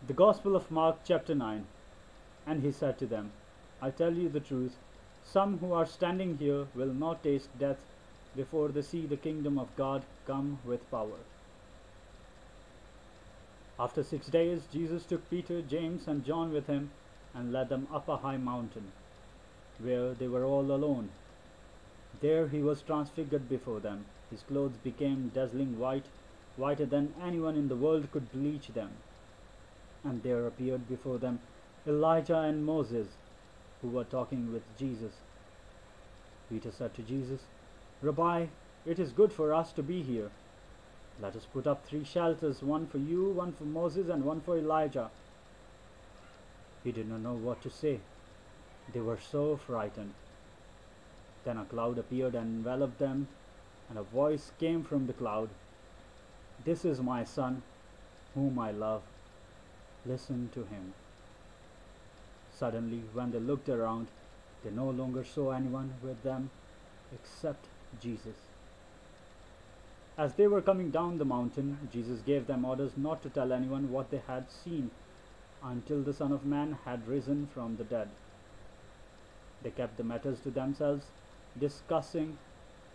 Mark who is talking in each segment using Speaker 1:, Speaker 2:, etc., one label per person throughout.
Speaker 1: The Gospel of Mark, chapter 9. And he said to them, I tell you the truth, some who are standing here will not taste death before they see the kingdom of God come with power. After 6 days, Jesus took Peter, James, and John with him and led them up a high mountain, where they were all alone. There he was transfigured before them. His clothes became dazzling white, whiter than anyone in the world could bleach them. And there appeared before them Elijah and Moses, who were talking with Jesus. Peter said to Jesus, Rabbi, it is good for us to be here. Let us put up 3 shelters, one for you, one for Moses, and one for Elijah. He did not know what to say. They were so frightened. Then a cloud appeared and enveloped them, and a voice came from the cloud. This is my son, whom I love. Listen to him. Suddenly, when they looked around, they no longer saw anyone with them except Jesus. As they were coming down the mountain, Jesus gave them orders not to tell anyone what they had seen until the Son of Man had risen from the dead. They kept the matters to themselves, discussing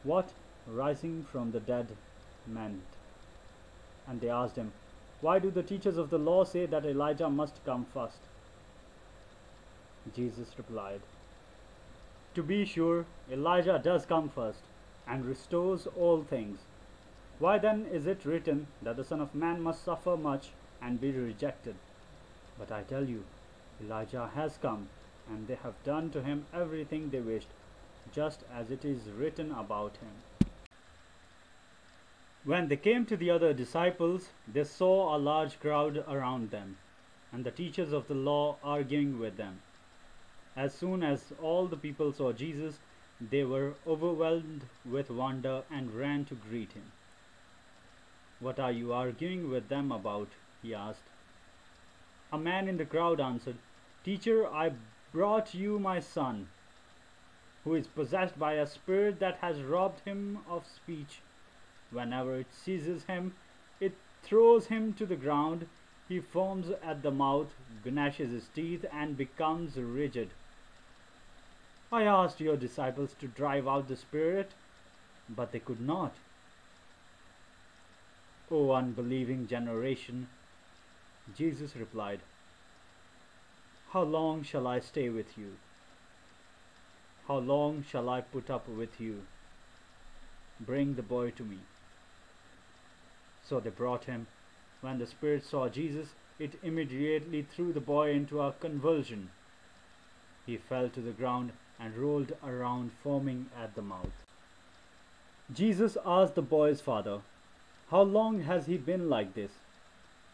Speaker 1: what rising from the dead meant. And they asked him, Why do the teachers of the law say that Elijah must come first? Jesus replied, To be sure, Elijah does come first and restores all things. Why then is it written that the Son of Man must suffer much and be rejected? But I tell you, Elijah has come, and they have done to him everything they wished, just as it is written about him. When they came to the other disciples, they saw a large crowd around them, and the teachers of the law arguing with them. As soon as all the people saw Jesus, they were overwhelmed with wonder and ran to greet him. What are you arguing with them about? He asked. A man in the crowd answered, Teacher, I brought you my son, who is possessed by a spirit that has robbed him of speech. Whenever it seizes him, it throws him to the ground. He foams at the mouth, gnashes his teeth, and becomes rigid. I asked your disciples to drive out the spirit, but they could not. O unbelieving generation, Jesus replied, How long shall I stay with you? How long shall I put up with you? Bring the boy to me. So they brought him. When the spirit saw Jesus, it immediately threw the boy into a convulsion. He fell to the ground and rolled around, foaming at the mouth. Jesus asked the boy's father, How long has he been like this?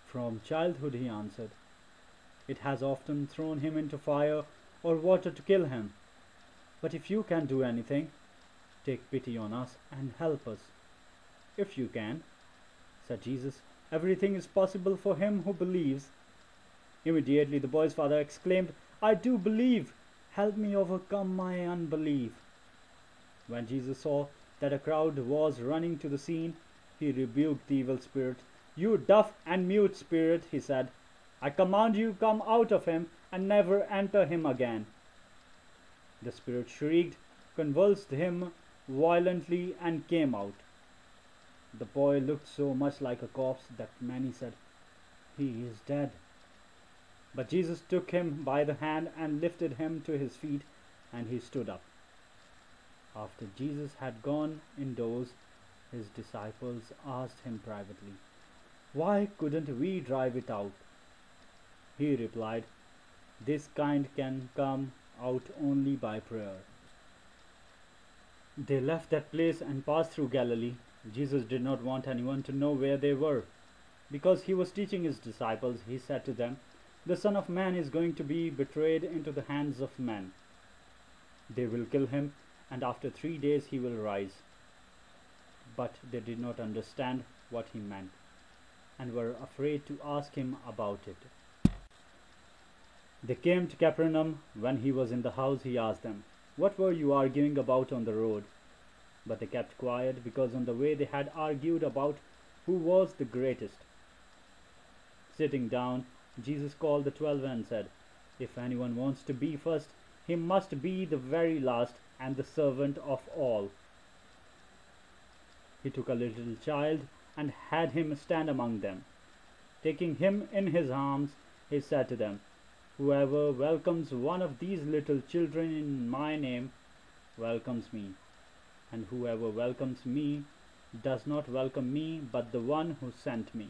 Speaker 1: From childhood, he answered. It has often thrown him into fire or water to kill him. But if you can do anything, take pity on us and help us. If you can, said Jesus, everything is possible for him who believes. Immediately the boy's father exclaimed, I do believe. Help me overcome my unbelief. When Jesus saw that a crowd was running to the scene, he rebuked the evil spirit. You deaf and mute spirit, he said, I command you, come out of him and never enter him again. The spirit shrieked, convulsed him violently, and came out. The boy looked so much like a corpse that many said, He is dead. But Jesus took him by the hand and lifted him to his feet, and he stood up. After Jesus had gone indoors, his disciples asked him privately, Why couldn't we drive it out? He replied, This kind can come out only by prayer. They left that place and passed through Galilee. Jesus did not want anyone to know where they were. Because he was teaching his disciples, he said to them, The Son of Man is going to be betrayed into the hands of men. They will kill him, and after 3 days he will rise. But they did not understand what he meant, and were afraid to ask him about it. They came to Capernaum. When he was in the house, he asked them, What were you arguing about on the road? But they kept quiet, because on the way they had argued about who was the greatest. Sitting down, Jesus called the 12 and said, "If anyone wants to be first, he must be the very last and the servant of all." He took a little child and had him stand among them. Taking him in his arms, he said to them, "Whoever welcomes one of these little children in my name welcomes me, and whoever welcomes me does not welcome me, but the one who sent me."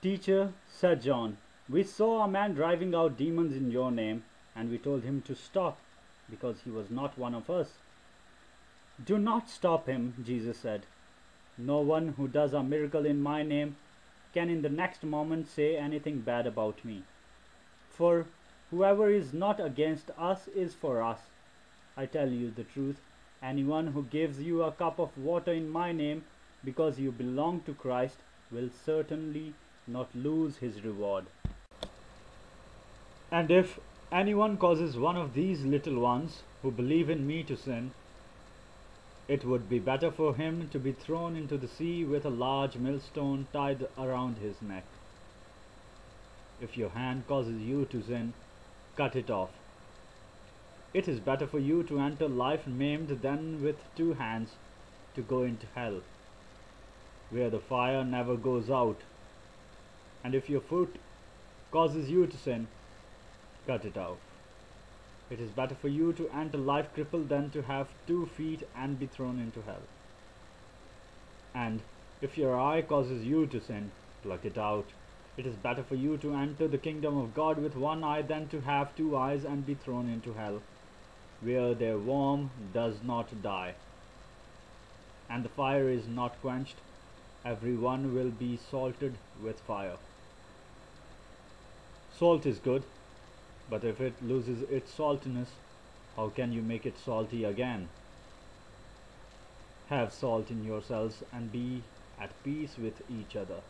Speaker 1: "Teacher," said John, "we saw a man driving out demons in your name, and we told him to stop, because he was not one of us." "Do not stop him," Jesus said. "No one who does a miracle in my name can in the next moment say anything bad about me. For whoever is not against us is for us. I tell you the truth, anyone who gives you a cup of water in my name because you belong to Christ will certainly not lose his reward. And if anyone causes one of these little ones who believe in me to sin, it would be better for him to be thrown into the sea with a large millstone tied around his neck. If your hand causes you to sin, cut it off. It is better for you to enter life maimed than with two hands to go into hell, where the fire never goes out. And if your foot causes you to sin, cut it off. It is better for you to enter life crippled than to have 2 feet and be thrown into hell. And if your eye causes you to sin, pluck it out. It is better for you to enter the kingdom of God with 1 eye than to have 2 eyes and be thrown into hell, where their worm does not die, and the fire is not quenched. Every one will be salted with fire. Salt is good, but if it loses its saltiness, how can you make it salty again? Have salt in yourselves and be at peace with each other.